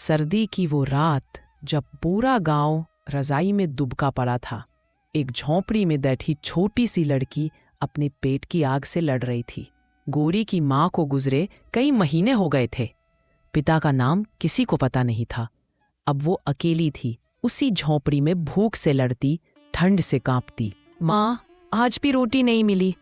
सर्दी की वो रात जब पूरा गांव रजाई में दुबका पड़ा था, एक झोंपड़ी में बैठी छोटी सी लड़की अपने पेट की आग से लड़ रही थी। गोरी की माँ को गुजरे कई महीने हो गए थे। पिता का नाम किसी को पता नहीं था। अब वो अकेली थी, उसी झोंपड़ी में भूख से लड़ती, ठंड से कांपती। माँ, आज भी रोटी नहीं मिली।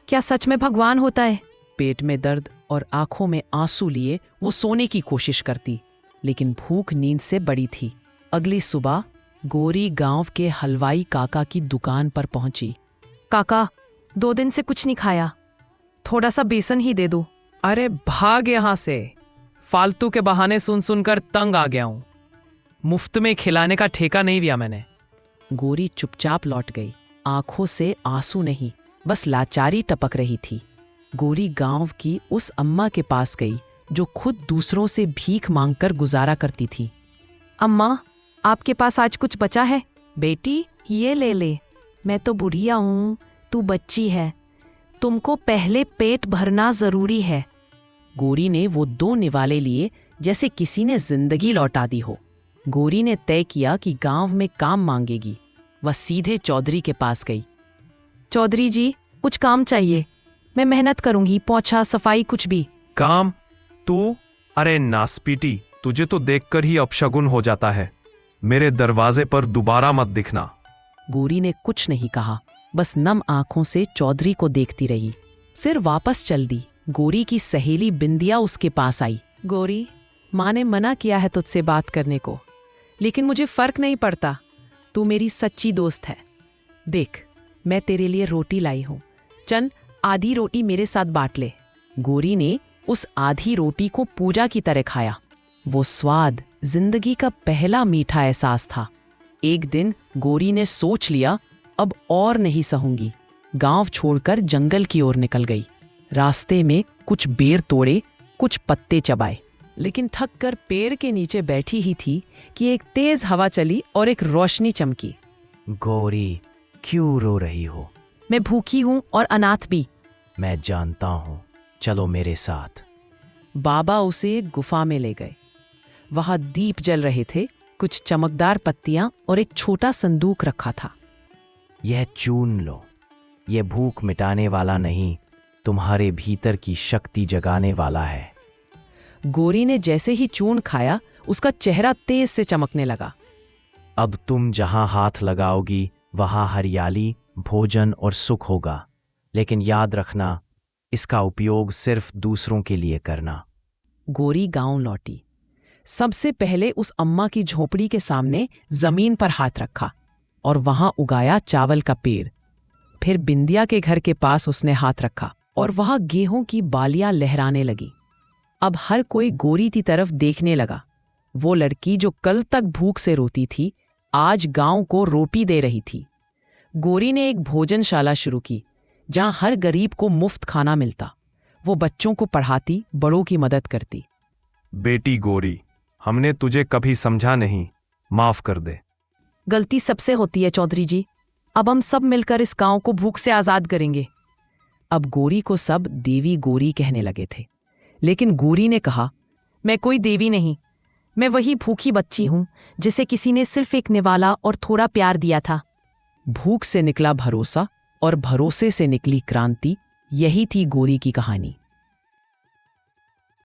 क्या सच में भगवान होता है? पेट में दर्द और आंखों में आंसू लिए वो सोने की कोशिश करती, लेकिन भूख नींद से बड़ी थी। अगली सुबह गोरी गांव के हलवाई काका की दुकान पर पहुंची। काका, 2 दिन से कुछ नहीं खाया, थोड़ा सा बेसन ही दे दो। अरे भाग यहां से, फालतू के बहाने सुन सुनकर तंग आ गया हूं। मुफ्त में खिलाने का ठेका नहीं लिया मैंने। गोरी चुपचाप लौट गई। आंखों से आंसू नहीं, बस लाचारी टपक रही थी। गोरी गांव की उस अम्मा के पास गई जो खुद दूसरों से भीख मांगकर गुजारा करती थी। अम्मा, आपके पास आज कुछ बचा है? बेटी, ये ले ले। मैं तो बुढ़िया हूँ, तू बच्ची है, तुमको पहले पेट भरना जरूरी है। गोरी ने वो 2 निवाले लिए जैसे किसी ने जिंदगी लौटा दी हो। गोरी ने तय किया कि गांव में काम मांगेगी। वह सीधे चौधरी के पास गई। चौधरी जी, कुछ काम चाहिए, मैं मेहनत करूंगी, पोछा सफाई कुछ भी। काम? तू? अरे नासपीटी, तुझे तो देखकर ही अपशगुन हो जाता है। मेरे दरवाजे पर दोबारा मत दिखना। गोरी ने कुछ नहीं कहा, बस नम आंखों से चौधरी को देखती रही, फिर वापस चल दी। गोरी की सहेली बिंदिया उसके पास आई। गोरी, माँ ने मना किया है तुझसे बात करने को, लेकिन मुझे फर्क नहीं पड़ता, तू मेरी सच्ची दोस्त है। देख, मैं तेरे लिए रोटी लाई हूं, चल आधी रोटी मेरे साथ बांट ले। गोरी ने उस आधी रोटी को पूजा की तरह खाया। वो स्वाद जिंदगी का पहला मीठा एहसास था। एक दिन गोरी ने सोच लिया, अब और नहीं सहूंगी। गांव छोड़कर जंगल की ओर निकल गई। रास्ते में कुछ बेर तोड़े, कुछ पत्ते चबाए, लेकिन थक कर पेड़ के नीचे बैठी ही थी कि एक तेज हवा चली और एक रोशनी चमकी। गोरी, क्यों रो रही हो? मैं भूखी हूं और अनाथ भी। मैं जानता हूं, चलो मेरे साथ। बाबा उसे एक गुफा में ले गए। वहां दीप जल रहे थे, कुछ चमकदार पत्तियां और एक छोटा संदूक रखा था। यह चून लो, यह भूख मिटाने वाला नहीं, तुम्हारे भीतर की शक्ति जगाने वाला है। गोरी ने जैसे ही चूर्ण खाया, उसका चेहरा तेज से चमकने लगा। अब तुम जहां हाथ लगाओगी वहां हरियाली, भोजन और सुख होगा, लेकिन याद रखना, इसका उपयोग सिर्फ दूसरों के लिए करना। गोरी गांव लौटी। सबसे पहले उस अम्मा की झोपड़ी के सामने जमीन पर हाथ रखा और वहां उगाया चावल का पेड़। फिर बिंदिया के घर के पास उसने हाथ रखा और वहां गेहूं की बालियां लहराने लगी। अब हर कोई गोरी की तरफ देखने लगा। वो लड़की जो कल तक भूख से रोती थी, आज गांव को रोटी दे रही थी। गोरी ने एक भोजनशाला शुरू की जहां हर गरीब को मुफ्त खाना मिलता। वो बच्चों को पढ़ाती, बड़ों की मदद करती। बेटी गोरी, हमने तुझे कभी समझा नहीं, माफ कर दे। गलती सबसे होती है चौधरी जी, अब हम सब मिलकर इस गांव को भूख से आजाद करेंगे। अब गोरी को सब देवी गोरी कहने लगे थे, लेकिन गोरी ने कहा, मैं कोई देवी नहीं, मैं वही भूखी बच्ची हूं जिसे किसी ने सिर्फ एक निवाला और थोड़ा प्यार दिया था। भूख से निकला भरोसा और भरोसे से निकली क्रांति, यही थी गोरी की कहानी।